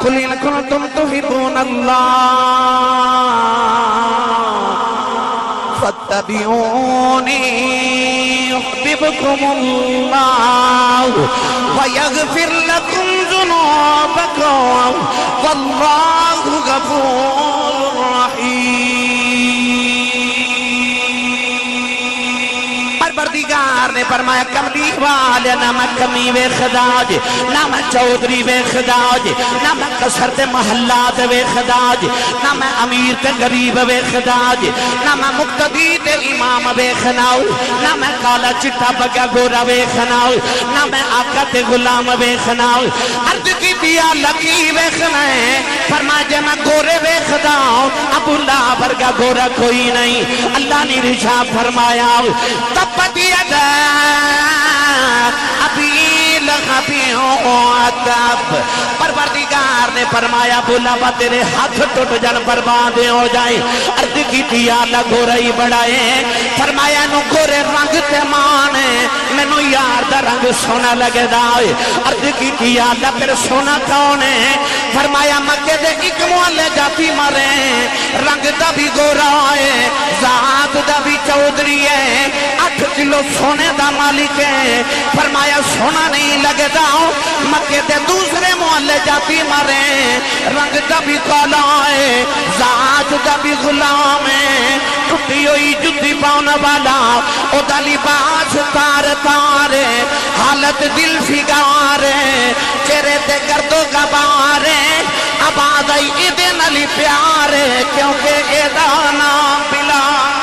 قل إن كنتم تحبون الله فاتبعوني يحببكم الله ويغفر لكم ذنوبكم والله غفور رحيم. پروردگار نے فرمایا کملی والے نہ میں کمی وے خدا جے، نہ میں چودھری وے خدا جے، نہ میں قصر تے محلات وے خدا جے، نہ میں امیر تے غریب وے خدا جے، نہ میں مقتدی تے امام وے خناؤ، نہ میں کالا چٹا بگا گورا وے خناؤ، نہ میں آقا تے غلام وے خناؤ. عرض کی دیا لکی وے خنائے، فرمایا جے میں گورے وے خداؤ ابو اللہ برگا گورا کوئی نہیں. اللہ نے رشاد فرمایا تبت یدا ابی لہب وتب. پروردگار نے فرمایا بولا با تیرے ہاتھ ٹوٹ جان برباد ہو جائیں. عرض کی تھی اللہ گورئی بڑھائے، فرمایا نو گورے رنگ تے مانے مینو یار دا رنگ سونا لگے دائے. عرض کی تھی اللہ پھر سونا کون ہے؟ فرمایا مکے دے ایک موالے جاتی مرے، رنگ دا بھی گورا ہے، ذات دا بھی چودھری ہے، 8 کلو سونے دا مالک ہے. فرمایا سونا نہیں لگتا مکے دے دوسرے محلے جاتی مرے، رنگ دا بھی کالا ہے، ذات دا بھی غلام ہے، ٹوٹی ہوئی جُتی پاؤن والا او دا لباس تار تارے، حالت دل فگارے، چہرے تے گردو غبارے، آباد آئی ادن علی پیارے کیونکہ ایدہ نام بلال.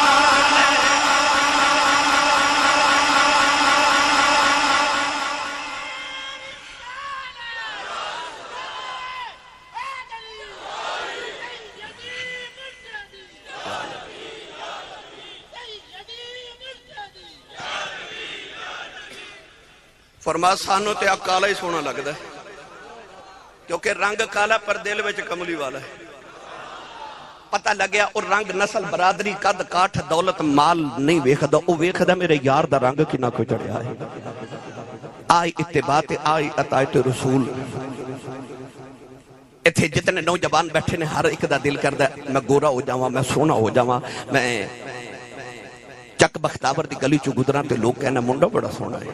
فرما سانو تے کالا ہی سونا لگتا ہے کیونکہ رنگ کالا پر دل وچ کملی والا ہے. پتہ لگیا اور رنگ نسل برادری قد کاٹھ دولت مال نہیں ویکھدا، او ویکھدا میرے یار دا رنگ کنا کو چڑھیا ہے. آئی اتباع آئی اطاعت رسول. اتھے جتنے نوجوان بیٹھے نے ہر ایک دا دل کردا میں گورا ہو جاواں، میں سونا ہو جاواں. میں چک بختاور دی گلی چو گزراں تے لوگ کہنا منڈا بڑا سونا ہے،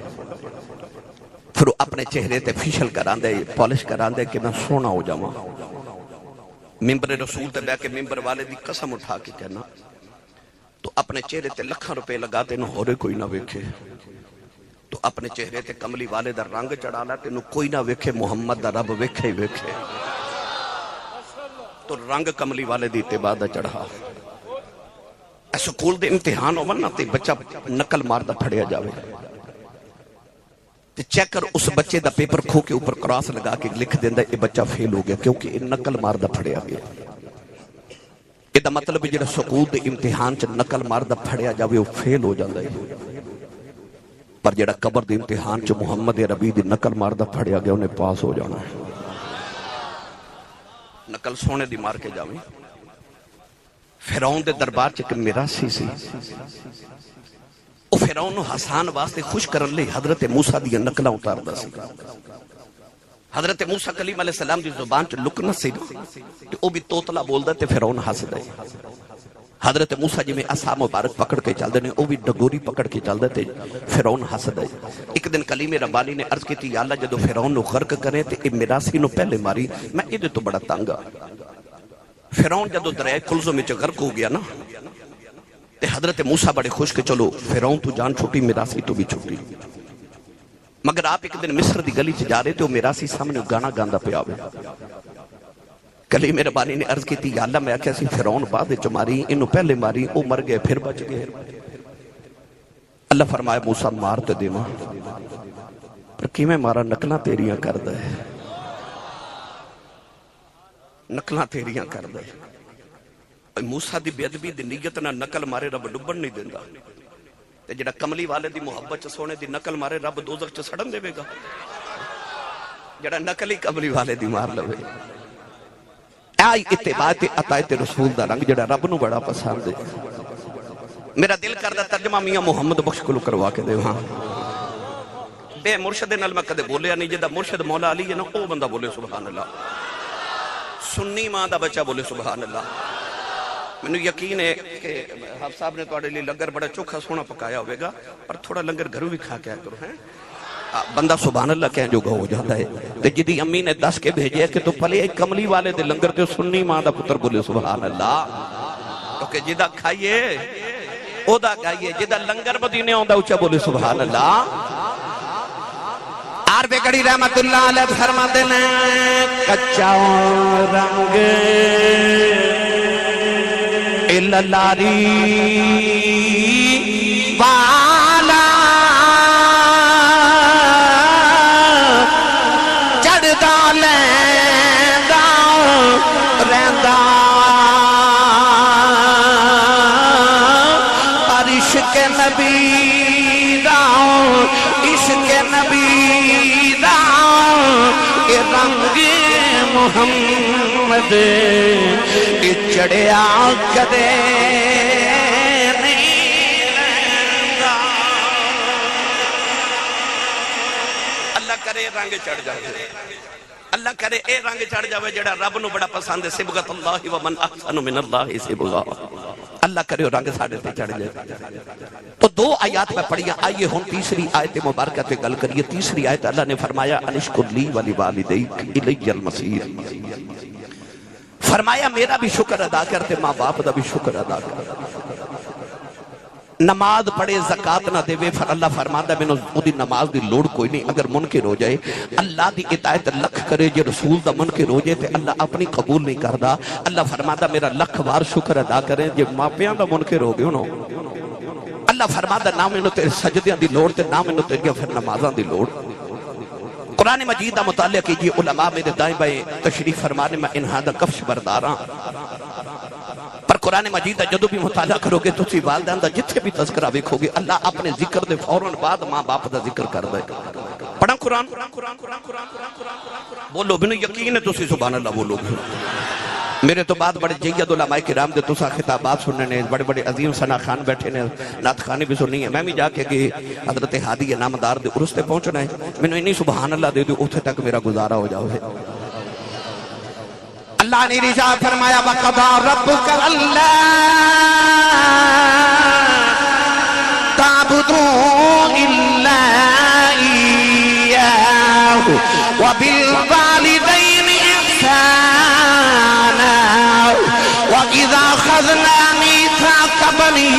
پھر اپنے چہرے تے فیشل کران دے، پالش کران دے کہ میں سونا ہو جاواں. ممبر رسول تے بے کے ممبر والے دی قسم اٹھا کے کہنا تو اپنے چہرے تے لکھاں روپے لگا تے نو ہورے کوئی نہ ویکھے، تو اپنے چہرے تے کملی والے دا رنگ چڑھانا تے نو کوئی نہ ویکھے، محمد دا رب ویکھے ہی ویکھے. تو رنگ کملی والے دی اتباع دا چڑھا. سکول دے امتحان ہو نا تے بچہ نقل مار دا پھڑیا جاوے، چیک کر اس بچے دا پیپر کھو کے اوپر کراس لگا کے لکھ دیندہ یہ بچہ فیل ہو گیا کیونکہ یہ نقل ماردہ پھڑیا گیا. یہ دا مطلب جڑا سکول دے امتحان چ نقل ماردہ پھڑیا جاوے وہ فیل ہو جاندہ ہے، پر جڑا قبر دے امتحان چ محمد ربی دی نقل ماردہ پھڑیا گیا انہیں پاس ہو جانا ہے. نقل سونے دی مار کے جاوے. فرعون دے دربار چ میراثی سی، او فرعون حسان واسطے خوش کرن لے حضرت موسیٰ دی نقلہ اتار دا سی. حضرت موسیٰ کلیم علیہ السلام دی زبان چ لکنا سی کہ او بھی توتلا بول دا تے فرعون ہس دے. حضرت موسیٰ جی میں عصا مبارک پکڑ کے چل دے نے او بھی ڈگوری پکڑ کے چل دے تے فرعون ہس دے. ایک دن کلیم ربانی نے عرض کی تھی یا اللہ جدو فرعون نو غرق کرے تے اے میراثی نو پہلے ماری میں ادھے تو بڑا تانگا. فرعون جدو دریائے کلزوں میں غرق ہو گیا نا تے حضرت موسیٰ بڑے خوش کے چلو فرعون تو جان چھوٹی میراثی تو بھی چھوٹی. مگر آپ ایک دن مصر دی گلی جا رہے تھے وہ میراثی سامنے گانا گاندہ پہ آوے. کلیم ربانی نے عرض کی تھی یا اللہ میں کیسی فرعون بعد چ ماری انہوں پہلے ماری او مر گئے پھر بچ گئے. اللہ فرمایا موسیٰ مار تے دے ماں پر کیمیں مارا نقلہ تیریاں کر دے، نقلہ تیریاں کر دے. موسیٰ دی بے ادبی دی نیت نہ نقل مارے رب ڈبن نہیں دیندہ تے جڑا کملی والے دی محبت چ سونے دی نقل مارے رب دوزخ چ سڑن دے گا. جڑا نقلی کملی والے دی مار لوے. آئی اتباع اطاعت رسول دا رنگ جڑا رب نو بڑا پسند ہے. میرا دل کردہ ترجمہ میاں محمد بخش کو کروا کے دے. ہاں بے مرشد نال میں کدے بولیا نہیں، جدا مرشد مولا علی ہے نا او بندہ بولے سبحان اللہ. سنی ماں دا بچہ بولے سبحان اللہ. میں نے یقین ہے کہ حافظ صاحب نے تواڈے لیے لنگر بڑا چوکھا سونا پکایا ہوئے گا, پر تھوڑا لنگر گھروں بھی کھا کے آیا کرو ہیں. بندہ سبحان اللہ کہیں جو گا ہو جاتا ہے. تے جدی امی نے دس کے بھیجے کہ تو پلے کملی والے دے لنگر تے سنی ماں دا پتر بولے سبحان اللہ. کیونکہ جدہ کھائیے او دا کھائیے, جدہ لنگر مدینے ہوندا اچھا بولے سبحان اللہ. عرب گڑی رحمت اللہ علیہ فرماتے ہیں کچا رنگ لاری والا چڑھدا لیندا رہندا پر عشق نبی دا عشق نبی دا اے رنگ محمد اے چڑھیا کدے نہیں رہندا. اللہ کرے رنگ چڑھ جائے, اللہ کرے اے رنگ چڑھ جاوے جڑا رب نو بڑا پسند ہے. صبغت اللہ ومن احسن من اللہ صبغا. اللہ کرے رنگ ساڑھے تے چڑھ جائے. تو دو آیات میں پڑھیا. آئیے ہم تیسری آیت مبارکہ تے گل کریے. تیسری آیت اللہ نے فرمایا انشکر لی ولی والدیک الی المصیر. فرمایا میرا بھی شکر ادا کرتے, ماں باپ دا بھی شکر ادا کرتے. نماز پڑھے زکاة نہ دے وے, اللہ فرماتا ہے میں نے دی نماز دی لوڑ کوئی نہیں. اگر منکر ہو جائے اللہ دی اطاعت لکھ کرے, جو رسول دا منکر ہو جائے تے اللہ اپنی قبول نہیں کردا. اللہ فرماتا میرا لکھ بار شکر ادا کریں جو ماں پیاں دا منکر ہو گئے انہوں. اللہ فرماتا نہ میں نے تیرے سجدیاں دی لوڑ تے نہ میں نے تیرے پھر نمازاں دی لوڑ. قرآن مجید دا مطالعہ کیجئے. علماء میرے دائیں بائیں تشریف فرمانے میں انہاں دا کفش برداراں, پر قرآن مجید دا جدو بھی مطالعہ کرو گے تو سی والدین دا جتھے بھی تذکرہ ویکھو گے اللہ اپنے ذکر دے فوراً بعد ماں باپ دا ذکر کر دے. پڑھا قرآن بولو, بنو یقین ہے تسی سبحان اللہ بولو. میرے تو بعد بڑے جید علماء کرام دے تسا خطابات سننے نے, بڑے بڑے عظیم ثنا خان بیٹھے نے, نعت خانی بھی سننی ہے. میں بھی جا کے کہ حضرت ہادی نامدار دے عرس تے پہنچنا ہے. میں نے انہی سبحان اللہ دے دو اتھے تک میرا گزارا ہو جاؤ ہے. اللہ نے رشاد فرمایا وَقَضَى رَبُّكَ أَلَّا تَعْبُدُوا إِلَّا إِيَّاهُ وَبِالْوَالِدَيْنِ إِحْسَانًا وَإِذَا أَخَذْنَا مِيثَاقَ بَنِي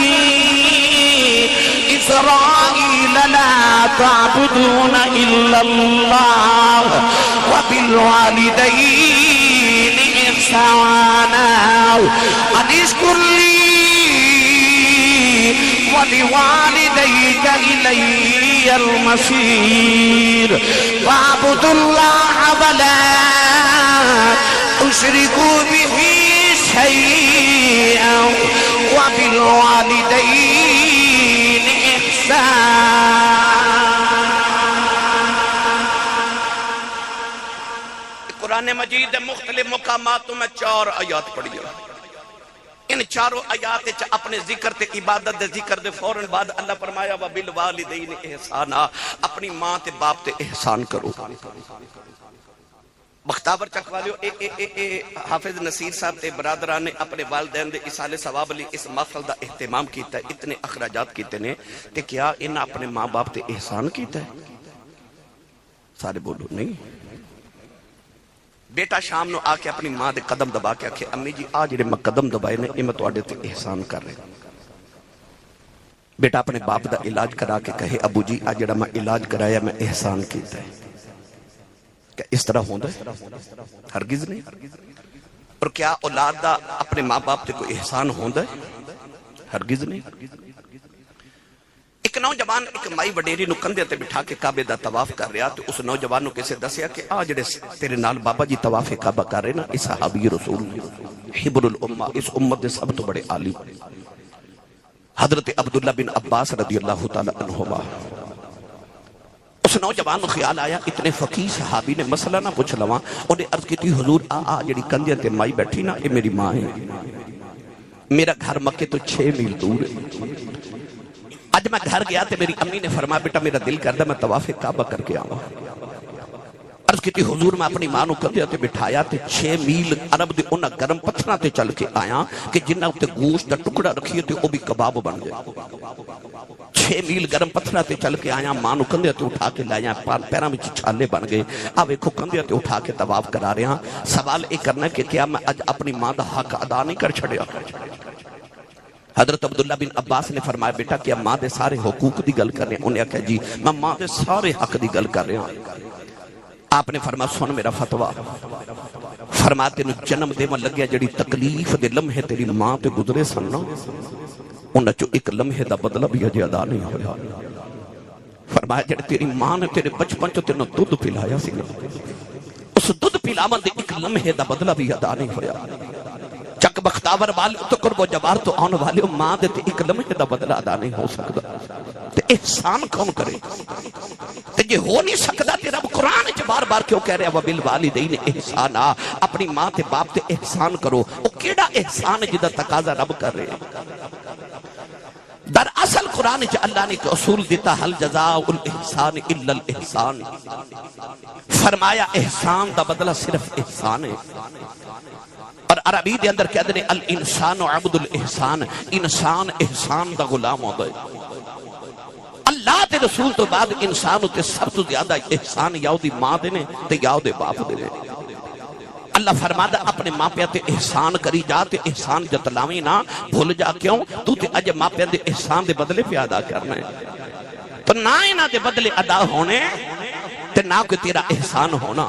إِسْرَائِيلَ لَا تَعْبُدُونَ إِلَّا اللَّهَ وَبِالْوَالِدَيْنِ إِحْسَانًا أَنِ اشْكُرْ لِي وَلِوَالِدَيْكَ إِلَيَّ الْمَصِيرُ وَاعْبُدُوا اللَّهَ وَلَا تُشْرِكُوا بِهِ شَيْئًا وَبِالْوَالِدَيْنِ إِحْسَانًا. قرآن مجید مختلف مقاماتوں میں 4 آیات پڑھی ہے. ان چاروں آیات اپنے ذکر تے عبادت دے ذکر دے فوراً بعد اللہ فرمایا وَبِالْوَالِدَيْنِ احسانا, اپنی ماں تے باپ تے احسان کرو. بختاور چکوالیو حافظ نصیر صاحب تے برادران نے اپنے والدین دے اصال ثواب لی اس محفل دا اہتمام کیتا ہے. اتنے اخراجات کیتے نے تے کیا انہاں اپنے ماں باپ تے احسان کیتا ہے؟ سارے بولو نہیں. بیٹا شام نو آ کے اپنی ماں دے قدم دبا کے آکھے امی جی آج جڑے میں قدم دبائے نے یہ میں تواڈے تے احسان کر رہے. بیٹا اپنے باپ دا علاج کرا کے کہے ابو جی آج جڑا میں علاج کرایا میں احسان کیتا ہے. کیا اس طرح ہوندا ہے؟ ہرگز نہیں. اور کیا اولاد دا اپنے ماں باپ تے کوئی احسان ہوندا ہے؟ ہرگز نہیں. ایک نوجوان ایک مائی وڈیری نو کندھے تے بٹھا کے کعبے دا طواف کر رہا تے اس نوجوان نو کسے دسیا کہ آ جڑے تیرے نال بابا جی طواف کعبہ کر رہے نا اس صحابی رسول حبر الامہ, اس امت دے سب تو بڑے عالم حضرت عبداللہ بن عباس رضی اللہ تعالی عنہما. اس نوجوان نو خیال آیا اتنے فقیہ صحابی نے مسئلہ نہ پوچھ لواں. انہیں عرض کی تھی حضور جڑی کندھے تے مائی بیٹھی نا یہ میری ماں ہے, میرا گھر مکے تو 6 میل دور ہے. آج میں گھر گیا تے میری امی نے فرمایا بیٹا میرا دل کردا میں طواف کعبہ کر کے آؤں. عرض کی حضور میں اپنی ماں نو کندھے تے بٹھایا تے 6 میل عرب دے انہاں گرم پتھراں تے چل کے آیا کہ جنہاں تے گوشت دا ٹکڑا رکھیے تے او بھی کباب بن جائے 6 میل گرم پتھراں تے چل کے آیا ماں نو کندھے تے اٹھا کے لایا پیراں وچ چھالے بن گئے آ ویکھو کندھے تے اٹھا کے طواف کرا رہے ہاں سوال اے کرنا کہ کیا میں اج اپنی ماں دا حق ادا نہیں کر چھڑیا حضرت عبداللہ بن عباس نے فرمایا بیٹا کیا ماں دے سارے حقوق دی گل کر رہے ہیں انہیں کہا جی میں ماں دے سارے حق دی گل کر رہا ہوں آپ نے فرمایا سن میرا فتویٰ فرمایا تینوں جنم دے میں لگیا جڑی تکلیف دے لمحے تیری ماں تے گزرے سننا انہاں چو ایک لمحے دا بدلہ بھی اجے ادا نہیں ہویا فرمایا جڑی تیری ماں نے تیرے بچپن چو تینوں دودھ پلایا سی اس دودھ پلاون دے ایک لمحے دا بدلہ بھی ادا نہیں ہویا چک بختاور والے تو قرب و جوار تو آن والے ماں دے تے ایک لمحے دا بدلہ ادا نہیں ہو سکتا تے احسان کون کرے تے یہ ہو نہیں سکتا تے رب قرآن چ بار بار کیوں کہہ رہے ہیں وَبِالْوَالِدَيْنِ احسانا اپنی ماں تے باپ تے احسان کرو وہ کیڑا احسان جدا تقاضا رب کر رہے ہیں در اصل قرآن چ اللہ نے اصول دیتا حل جزاء الاحسان الا الاحسان فرمایا احسان دا بدلہ صرف احسان ہے اور عربی دے اندر کہتے ہیں الانسان عبد الاحسان انسان احسان دا غلام ہوتا ہے اللہ تے رسول تو بعد انسان تے سب تو زیادہ احسان یاو دی ماں دے نے تے یاو دے باپ دے نے اللہ فرماتا اپنے ماں پہ تے احسان کری جا تے احسان جتلاویں نہ بھول جا کیوں تو تے اج ماں پہ دے احسان دے بدلے پہ ادا کرنا ہے تو نہ ہی نہ دے بدلے ادا ہونے تے نہ کوئی تیرا احسان ہونا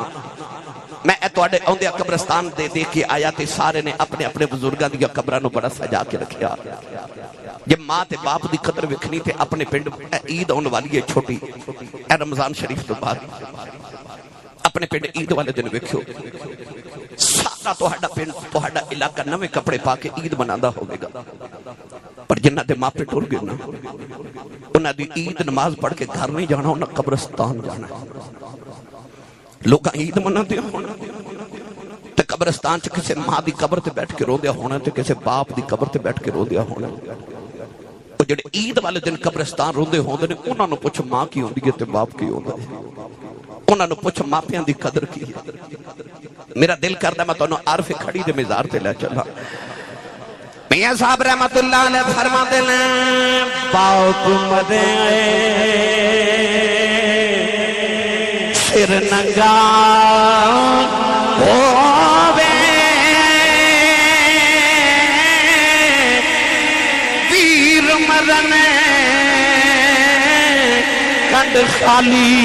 میں توڑے اوندے قبرستان دے دے کے آیا تے سارے نے اپنے اپنے بزرگاں دیا قبرانوں بڑا سجا کے رکھیا جب ماں تے باپ دی قدر وکھنی تے اپنے پنڈ عید آن والی ہے چھوٹی اے رمضان شریف تو بعد اپنے پنڈ عید والے دن وکھیو سارا توہاڈا پنڈ توہاڈا علاقہ نوے کپڑے پا کے عید مناندا ہوے گا پر جنہ دے ماں پہ ٹر گئے نا انہاں دی عید نماز پڑھ کے گھر نہیں جانا انہاں قبرستان جانا لوگ عید منا دیا ہونا تے قبرستان چ کسے ماں دی قبر تے بیٹھ کے رو دیا ہونا تے کسے باپ دی قبر تے بیٹھ کے رو دیا ہونا او جڑے عید والے دن قبرستان روندے ہوندے نے انہاں نو پوچھ ماں کی ہوندی ہے تے باپ کی ہوندا ہے انہاں نو پوچھ ماپیاں دی قدر کی ہے میرا دل کردا میں تانوں عارف کھڑی دے مزار تے لے چلا میاں صاحب رحمت اللہ علیہ فرماتے ہیں باپ مرے سر ننگا ہووے ویر مرنے کنڈ خالی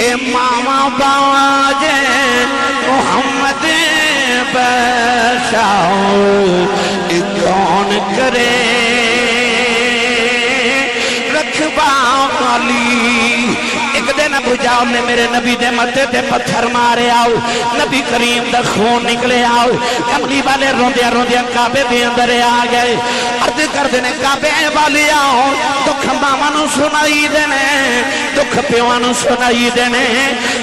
اے ماما باجے محمد بشاؤ کون کرے رکھبا والی ایک دن ابو جہل نے میرے نبی دے متے تے پتھر مارے آؤ نبی کریم دا خون نکلے آؤ کملی والے روندیا روندیا کعبے دے اندر آ گئے عرض کر دینے کعبے والے آؤ دکھ ماما نو سنائی دینے دکھ پیواں نو سنائی دینے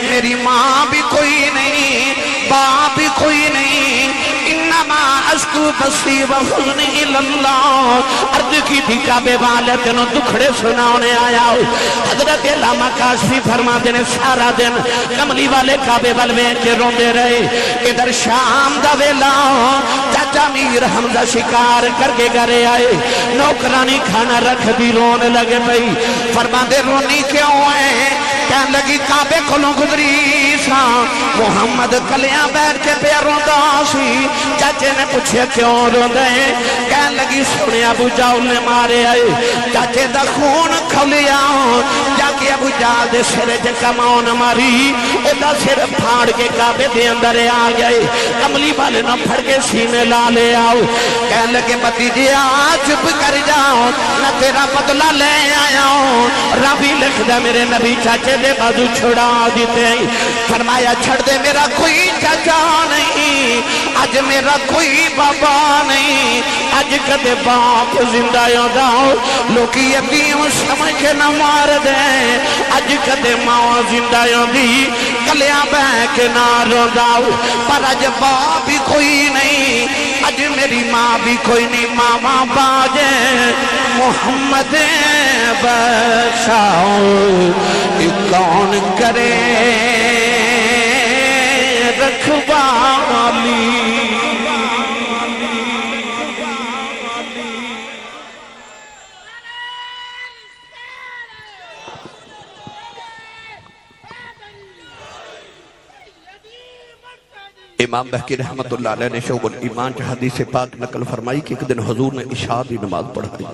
میری ماں بھی کوئی نہیں باپ بھی کوئی نہیں انما اشکو بسی وحزنی اللہ عرض کی تھی کعبے والے تینوں دکھڑے سناؤنے آیا حضرت علامہ کاشفی فرما دینے سارا دن کملی والے کعبے والے کے روندے رہے ادھر شام دا ویلا چاچا میر حمزہ شکار کر کے گھرے آئے نوکرانی کھانا رکھ دی رونے لگے بھئی فرما دے رونی کیوں ہے کہن لگی کعبے کھلوں گزری سا محمد کلیاں بیٹھ کے پہ روندا سی چاچے نے پوچھے کیوں روندے کہن لگی سنے ابو جہل نے مارے آئے چاچے دا خون کھلیا جا کے ابو جہل دے سرے جے کماؤن ماری او دا سر پھاڑ کے کعبے دے اندر آ گئے کملی والے نہ پھڑ کے سینے لا لے آؤ کہن لگے بھتیجے چپ کر جاؤ نہ تیرا بدلہ لے آیا ہوں ربی لکھ دے میرے نبی چاچے دے بازو چھڑا دیتے ہیں فرمایا چھڑ دے میرا کوئی چاچا نہیں آج میرا کوئی بابا نہیں آج کدے باپ زندہ یاداؤ لوکی یتیم سمجھ کے نہ مار دے اج کدے ماں زندہ ہوندی کلیا بہ کے نہ روندا پر اج باپ بھی کوئی نہیں اج میری ماں بھی کوئی نہیں ماما باجے محمد بخشاؤ کون کرے رکھوالی امام بہقی رحمت اللہ علیہ نے شعب الایمان کے حدیث پاک نقل فرمائی کہ ایک دن حضور نے عشاء دی نماز پڑھائی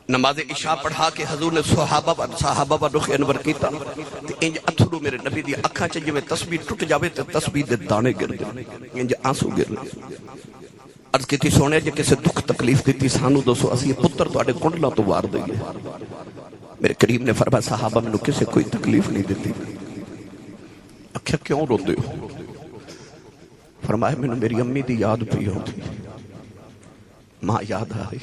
نماز عشاء پڑھا کے حضور نے صحابہ پر رخ انور کیتا کہ انج اتھرو میرے نبی دی اکھاں چ جویں تسبیح ٹوٹ جاوے تے تسبیح دے دانے گر گئے انج آنسو گر گئے عرض کیتی سونے جے کسے دکھ تکلیف دیتی سانو دسو اسی پتر تواڈے کنڈلاں تو وار دئیے میرے کریم نے فرمایا صحابہ مینوں کسے کوئی تکلیف نہیں دیتی اکھیا کیوں روندے ہو فرمایا مینوں میری امی دی یاد پئی ہوندی ماں یاد آ رہی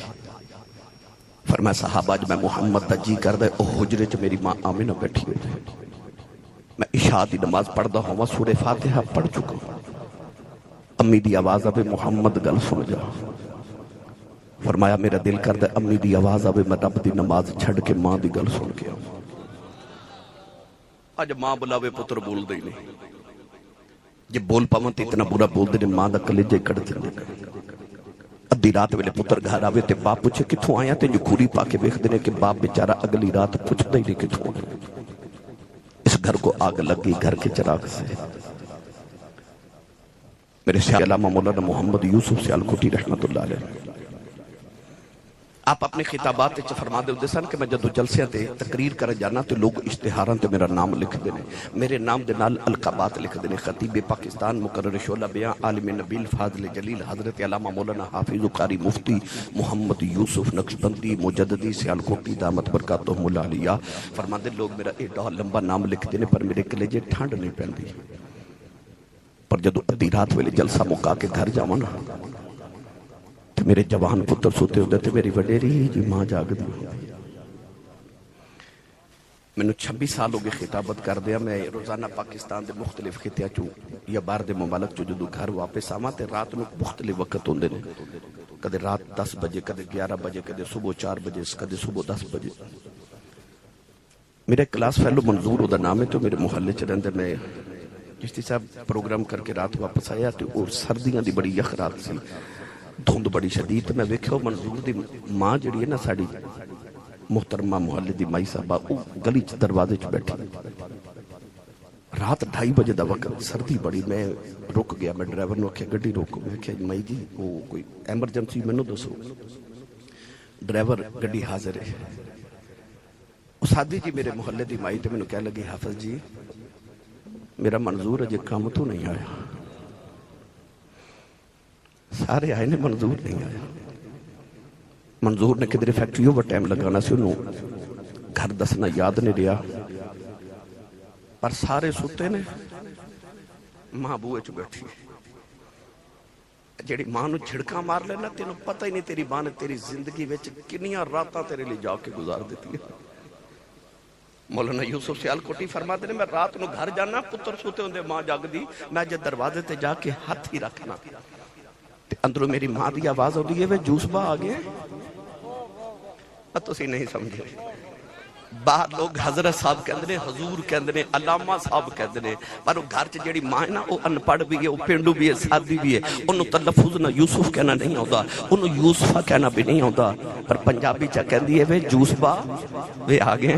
فرمایا صحابہ جب میں محمد دا جی کر دے او حجرے چ میری ماں آمنہ بیٹھی ہوئی میں عشاء دی نماز پڑھدا ہوں سورہ فاتحہ پڑھ چکا امی دی آواز آوے محمد گل سن جا فرمایا میرا دل کر دے امی دی آواز آوے میں رب دی نماز چھڑ کے ماں دی گل سن کے آج ماں بلاوے پتر بول دے نہیں جب بول پاون تے اتنا برا بول دے ماں دا کلیجے کڑ دے ادھی رات ویلے پتر گھر آوے تے باپ پوچھے کتھوں آیا تے جو کھوری پا کے ویکھ دے کہ باپ بیچارہ اگلی رات پوچھدا ہی نہیں کتھوں آیا اس گھر کو آگ لگی گھر کے چراغ سے میرے سیال علامہ مولانا محمد یوسف سیالکوٹی رحمت اللہ علیہ آپ اپنے خطابات چ فرما دے سن کہ میں جدو جلسے تے تقریر کر جانا تے لوگ اشتہاراں تے میرا نام لکھ دینے میرے نام دے نال القابات لکھ دینے خطیب پاکستان مقرر شعلہ بیاں عالم نبیل فاضل جلیل حضرت علامہ مولانا حافظ قاری مفتی محمد یوسف نقشبندی مجددی سیالکوٹی دامت برکاتہم العالیہ فرما دے لوگ میرا ایڈا لمبا نام لکھ دینے پر میرے کلیجے ٹھنڈ نہیں پہندی پر جدو ادھی رات ویلے جلسہ مکا کے گھر جاواں نا میرے جوان پتر سوتے ہوتے تھے میری وڈیری جی ماں جاگ دی میں نے 26 سال ہو گئے خطابت کر دیا میں روزانہ پاکستان دے مختلف خطیہ چوں یا بار دے ممالک چوں جدو گھر واپس آما تے رات میں مختلف وقت ہوندے نے کدے رات 10 بجے کدے 11 بجے کدے صبح 4 بجے کدے صبح 10 بجے میرے کلاس فیلو منظور ہو دا نام ہے تو میرے محلے چ رہندے میں چشتی صاحب پروگرام کر کے رات واپس آیا تو اور سردیاں دی بڑی یخ رات سی دھند بڑی شدید میں ویکھو منظور دی ماں جڑی ہے نا ساڑی محترمہ محلے دی مائی صاحبہ او گلی چ دروازے چ بیٹھی رات 2:30 بجے دا وقت سردی بڑی میں رک گیا میں ڈرائیور نو آکھیا گڈی روکو میں آکھیا مائی جی وہ کوئی ایمرجنسی مینوں دسو ڈرائیور گڈی حاضر ہے اسادی جی میرے محلے دی مائی تے مینوں کہہ لگی حافظ جی میرا منظور اجے کام تو نہیں آیا سارے آئے نے منظور نہیں آیا منظور نے کدھر فیکٹری اوور ٹائم لگانا سی انہوں گھر دسنا یاد نہیں رہا پر سارے سوتے نے ماں بوئے چ بیٹھی جیڑی ماں نو جھڑکا مار لینا تینوں پتہ ہی نہیں تیری ماں نے تیری زندگی وچ کنیاں راتاں تیرے لیے جا کے گزار دیتی ہے مولانا یوسف سیالکوٹی فرما دے میں رات نو گھر جانا پتر سوتے ہوندے ماں جاگ دی میں جے دروازے تے جا کے ہاتھ ہی رکھنا اندروں میری ماں دی آواز ہو رہی ہے جوس با آگئے تسی نہیں سمجھے باہر لوگ حضرت صاحب کہندے حضور کہندے علامہ صاحب کہندے پر وہ گھر چ جیڑی ماں ہے نا وہ ان پڑھ بھی ہے وہ پینڈو بھی ہے سادی بھی ہے انہوں تلفظ نہ یوسف کہنا نہیں ہوتا انہوں یوسفہ کہنا بھی نہیں ہوتا پر پنجابی چا کہندی ہے وے جوس با وے آگئے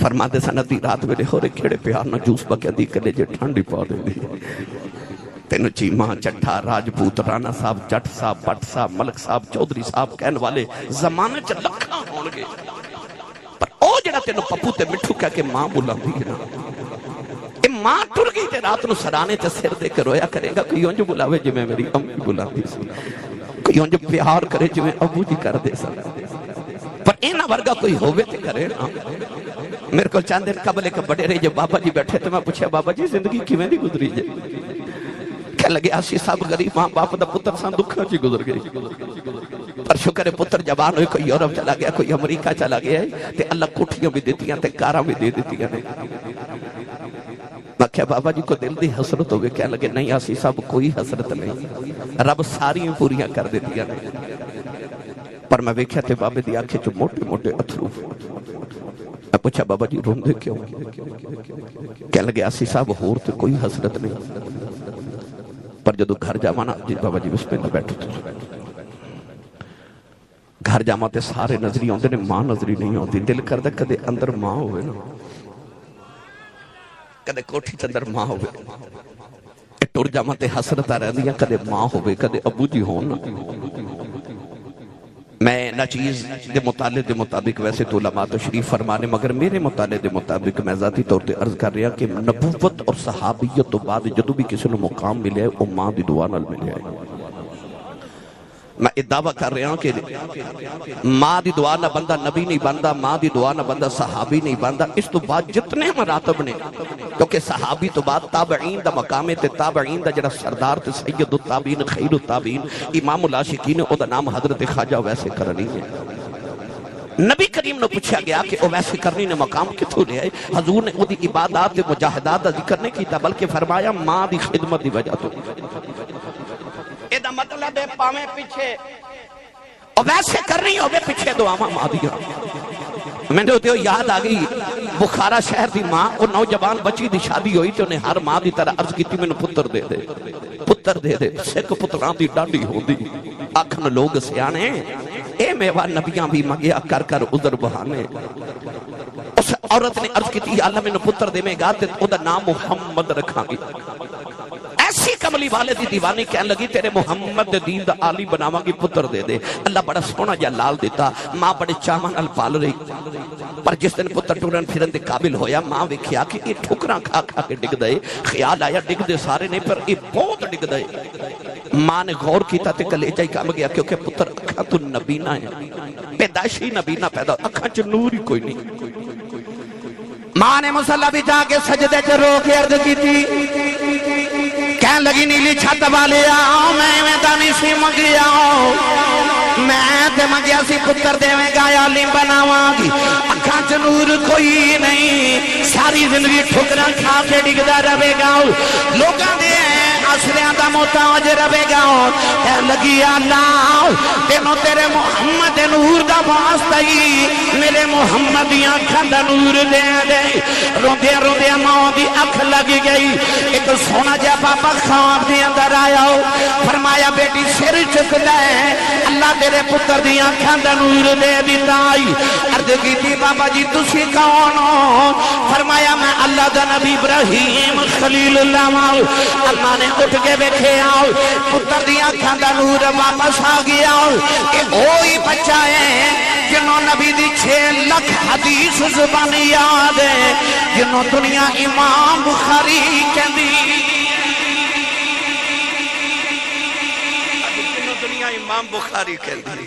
فرما دے سنتی رات ویلے ہو رہے کھڑے پیار نہ جوس با کہندی کلے جے ٹھنڈی پا دے دی تینو چیمہ چٹھا راجپوت رانا صاحب جٹ صاحب بٹ صاحب ملک صاحب چودری صاحب کہن والے زمانے چ لکھاں ہون گے پر او جڑا تینو پپو تے مٹھو کہہ کے ماں بلاندی ہے نا اے ماں ٹر گئی تے رات نو سرانے تے سر دے کے رویا کرے گا کوئی اونج بلاوے جو میں میری امی بلاندی سی کوئی اونج پیار کرے جو میں ابو جی کر دے سا پر اینا ورگا کوئی ہووے تے کرے نا میرے کو چاندے قبل ایک بڑے رہے جو بابا جی بیٹھے تو میں پوچھا بابا جی زندگی کیویں دی گزری جائے کہ لگے آسی صاحب غریب ماں باپ دا پتر سان دکھا چی گزر گئی پر شکر ہے پتر جوان ہوئے کوئی یورپ چلا گیا کوئی امریکہ چلا گیا ہے تے اللہ کوٹھیاں بھی دیتی ہیں تے کاراں بھی دے دیتی ہیں میں کہا بابا جی کو دل دی حسرت ہوئے کہنے لگے نہیں آسی صاحب کوئی حسرت نہیں رب ساری پوریاں کر دیتی ہیں پر میں ویکھیا تے بابے دی آنکھیں جو موٹے موٹے اتھرو میں پوچھا بابا جی رون دے کیوں کہنے لگے آسی صاحب ہور تے کوئی حسرت نہیں پر جدو گھر جامانا جی بابا جی بسم اللہ بیٹھو گھر جاما تے سارے نظری ہوندے نے ماں نظری نہیں ہوندی دل کردہ کدے اندر ماں ہوئے نا کدے کوٹھی اندر ماں ہوئے ٹر جاما تے حسرتہ رہ دیا کدے ماں ہوئے کدے ابو جی ہونا میں نہ چیز دے مطالعے دے مطابق ویسے تو علماء تشریف فرمانے مگر میرے مطالعے دے مطابق میں ذاتی طور تے عرض کر رہا کہ نبوت اور صحابیت تو بعد جدو بھی کسی نے مقام ملے ہے وہ ماں دی دعا نال ملے ہے میں دعویٰ کر رہا ہوں کہ ماں دی دعا نہ بندہ نبی نہیں بندہ ماں دی دعا نہ بندہ صحابی نہیں بندہ اس تو بعد جتنے مراتب نے کیونکہ صحابی تو بعد تابعین دا مقام تے تابعین دا جڑا سردار تے سید التابعین خیر التابعین امام العاشقین او دا نام حضرت خواجہ ویسے کرنی ہے نبی کریم نے پوچھا گیا کہ او ویسے کرنی نے مقام کتھوں لے آئے حضور نے او دی عبادات دے مجاہدات دا ذکر نہیں کیتا بلکہ فرمایا ماں دی خدمت دی وجہ تو ایدہ مطلب ہے پاویں پیچھے اور ویسے کر رہی ہوگے پیچھے دعاواں ماں دیا میں نے ہوتے ہو یاد آگئی بخارا شہر دی ماں اور نوجوان بچی دی شادی ہوئی تو انہیں ہر ماں دی طرح عرض کی تھی میں نے پتر دے دے سکھ پتران دی ڈانڈی ہو دی آکھن لوگ سیانے اے میوہ نبیاں بھی مگیا کر کر ادھر بہانے اس عورت نے عرض کی تھی اللہ میں نے پتر دے میں گا تے ادھر نام محمد رکھاں گی ایسی کملی والے دی دیوانی کہنے لگی تیرے محمد دین دا عالی بناواں گی پتر دے دے اللہ بڑا سونا جا لال دیتا ماں بڑے چامان الپال رہی پر جس دن پتر ٹورن پھرن دے قابل ہویا ماں وکھیا کہ یہ ٹھکران کھا کھا کے ڈگ دے خیال آیا ڈگ دے سارے نہیں پر یہ بہت ڈگ دے ماں نے غور کیتا تے کلیجہ ہی کام گیا کیونکہ پتر اکھا تو نبینہ ہے پیدائشی نبینہ پیدا اکھا چ نور ہی کوئی نہیں ماں نے مسلح بھی جا کے سجدے چ رو کے عرض کی تھی کہنے لگی نیلی چھت والے آؤ میں دانی سی مگیا میں تے مگیا سی پتر دے میں گایا لیم بناواں گی اکھاں چ نور کوئی نہیں ساری زندگی ٹھکراں کھا کے ڈگدا رہے گا لوکاں دے اسریاں دا محتاج رہے گا کہنے لگی اللہ تینوں تیرے محمد نور دا واسطہ ہی میرے محمد دی اکھاں دا نور دے دے روندے روندے ماں دی اکھ لگ گئی ایک سونا جا پاپا خواب دے اندر آیا فرمایا بیٹی سر چک دے اللہ تیرے پتر دی اکھاں دا نور دے دیتا عرض کی تھی بابا جی تسی کون ہو فرمایا میں اللہ دا نبی ابراہیم خلیل اللہ ماں اللہ نے اٹھ کے بیٹھے آؤ پتر دی اکھاں دا نور واپس آ گیا کہ وہی بچہ ہے جنہوں نبی دی 6 لکھ حدیث زبان یاد ہے جنہوں دنیا امام بخاری کہندی جنہوں دنیا امام بخاری کہندی